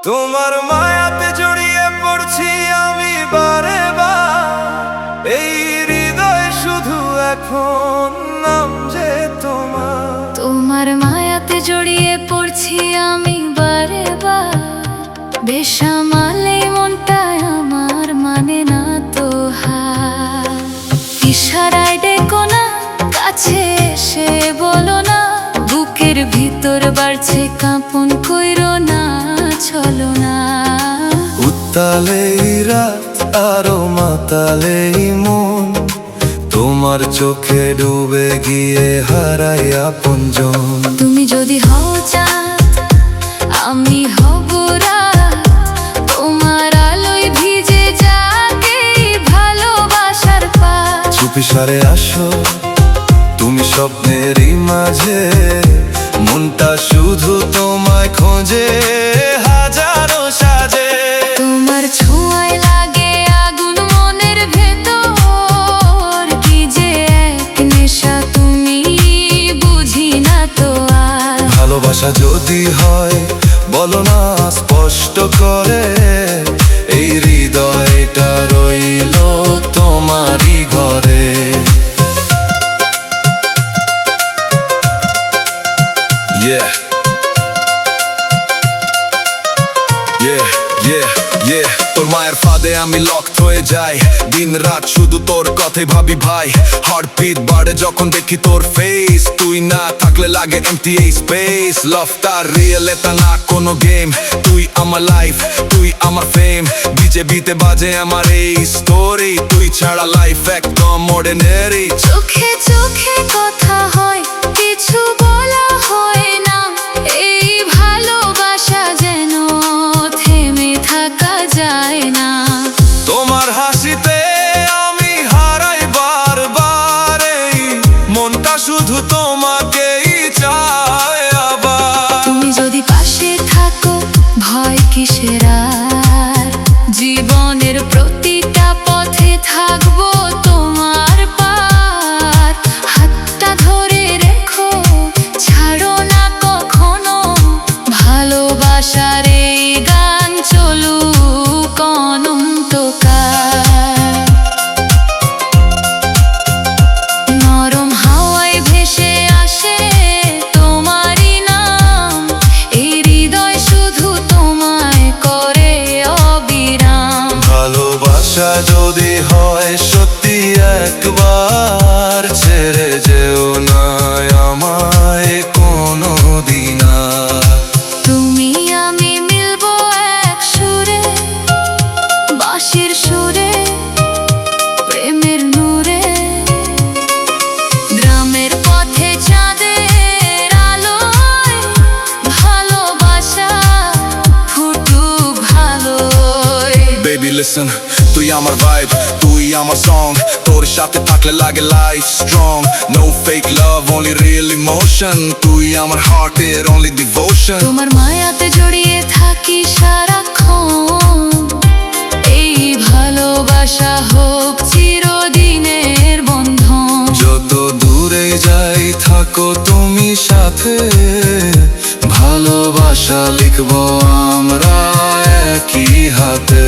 তোমার মায়াতে জড়িয়ে পড়ছি আমি বারে বার, এই হৃদয় শুধু এখন নাম যে তোমার। তোমার মায়াতে জড়িয়ে পড়ছি আমি বারে বার, বেসামালে মনটা আমার মানে না তো হার। ইশারায় ডেকো না, কাছে এসে বলো না, বুকের ভিতর বাড়ছে কাঁপন, কইরো না চলো না। উত্তালেই রাত আরো মাতালেই মন, তোমার চোখে ডুবে গিয়ে হারাই আপনজন। তুমি যদি হও চাঁদ আমি হব রাত, তোমার আলোয় ভিজে যাকে ভালোবাসার পাত। চুপিসারে আসো তুমি স্বপ্নেরই মাঝে, মনটা শুধু তোমায় খোঁজে হাজারো সাজে। তোমার ছোঁয়ায় লাগে আগুন মনের ভেতর, কি যে এক নেশা তুমি বুঝি না তো আর। ভালোবাসা যদি হয় বলো না স্পষ্ট করে, এই হৃদয়টা রইল তোমারই ঘরে। Yeah. Yeah, yeah, yeah. তোর মায়ের ফাঁদে আমি লকড হয়ে যাই, দিন রাত শুধু তোর কথাই ভাবি ভাই। হার্টবিট বাড়ে যখন দেখি তোর ফেস, তুই না থাকলে লাগে এমটি এই স্পেস। লাভটা রিয়েল, এটা না কোনো গেম, তুই আমার লাইফ, তুই আমার ফেম। বিজেপিতে বাজে আমার এই স্টোরি, তুই ছাড়া লাইফ একদম অর্ডিনারি। চোখে চোখে কথা হয়, কিছু বলা হয় না, এই ভালোবাসা যেন থেমে থাকা যায় না। তোমার হাসিতে আমি হারাই বারবার, এই মনটা শুধু তোমাকেই চায় আবার। তুমি যদি পাশে থাকো ভয় কিসের আর, জীবনের প্রতিটা পথে থাকবো তোমার পার। হাতটা ধরে রেখো, ছাড়ো না কখনো, ভালোবাসার এই গান চলুক অনন্তকাল। নরম হাওয়ায় ভেসে আসে তোমারই নাম, এই হৃদয় শুধু তোমায় করে অবিরাম। ভালোবাসা যদি হয় সত্যি একবার, ছেড়ে যেও না আমায় কোনো দিন আর। তুমি আমি মিলবো এক সুরে, বাঁশির সুরে, প্রেমের নূরে। গ্রামের পথে চাঁদের আলোয়, ভালোবাসা ফুটুক ভালোয়। Baby listen, তুই আমার ভাইব, তুই আমার সং, তোর সাথে থাকলে লাগে life strong. No fake love, only real emotion, তুই আমার হার্টের only devotion। তোমার মায়াতে জড়িয়ে থাকি সারাক্ষণ, এই ভালোবাসা হোক চিরদিনের বন্ধন। যত দূরে যাই থাকো তুমি সাথে, ভালোবাসা লিখবো আমরা একই হাতে।